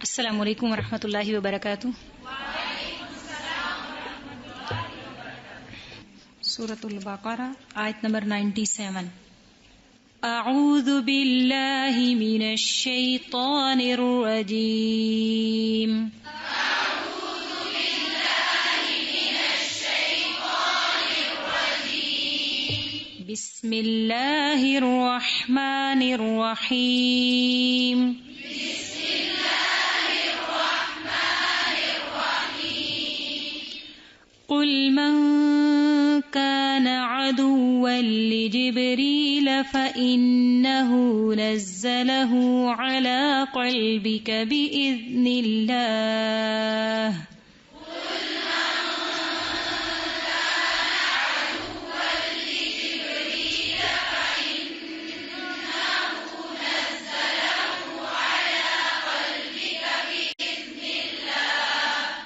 السلام علیکم ورحمۃ اللہ وبرکاتہ۔ سورۃ البقرہ آیت نمبر 97۔ اعوذ باللہ من الشیطان الرجیم۔ بسم اللہ الرحمن الرحیم۔ قل من كان عدوا لجبريل فإنه نزله على قلبك بإذن الله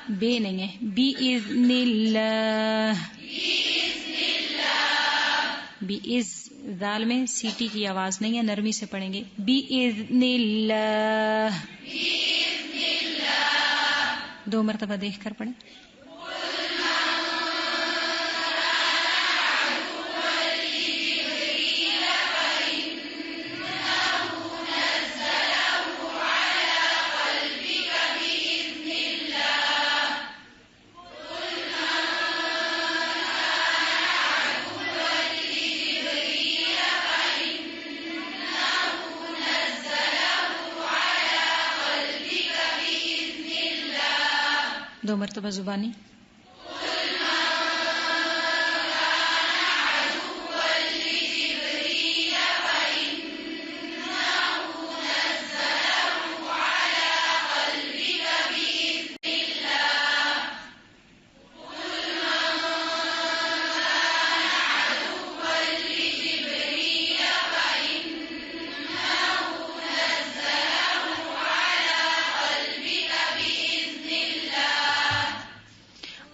بے نہیں ہے، بِإِذْنِ اللَّهِ، بِإِذْ ذال میں سیٹی کی آواز نہیں ہے، نرمی سے پڑھیں گے، بِإِذْنِ اللَّهِ، دو مرتبہ دیکھ کر پڑھیں۔ دو مرتبہ زبانی۔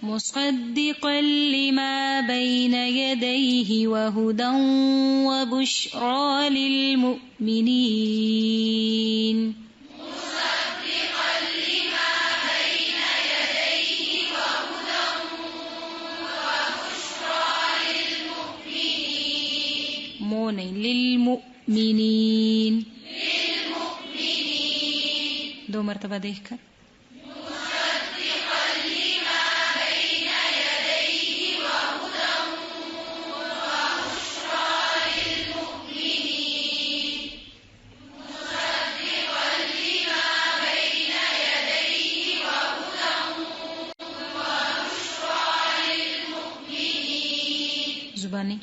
مصدقا لما بين يديه وهدى وبشرى للمؤمنين مو نہیں، للمؤمنین، دو مرتبہ دیکھ کر۔ زبانی۔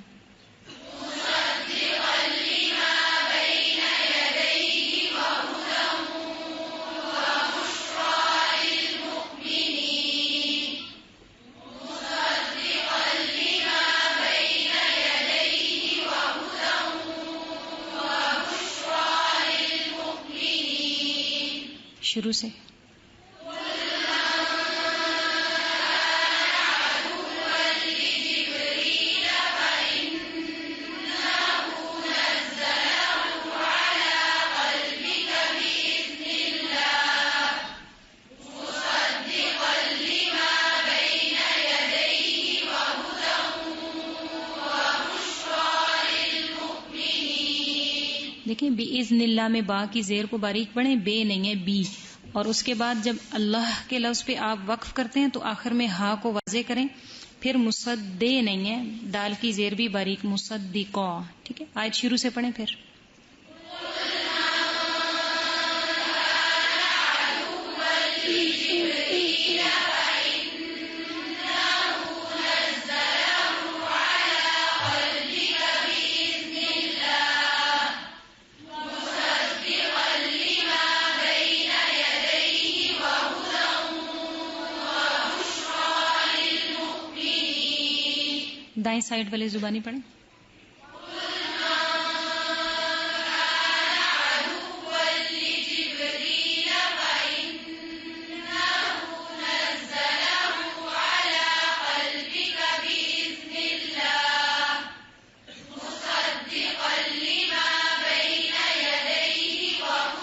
شروع سے۔ دیکھیں بِإِذْنِ اللہ میں با کی زیر کو باریک پڑھیں، بے نہیں ہے، بی، اور اس کے بعد جب اللہ کے لفظ پہ آپ وقف کرتے ہیں تو آخر میں ہا کو واضح کریں، پھر مصدے نہیں ہے، دال کی زیر بھی باریک، مصدقا، ٹھیک ہے۔ آیت شروع سے پڑھیں پھر۔ دائیں سائڈ والے زبانی پڑھیں۔ دائیں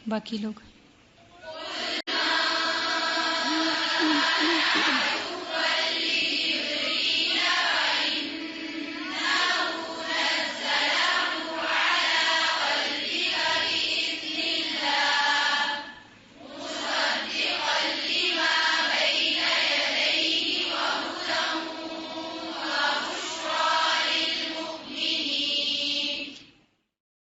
باقی لوگ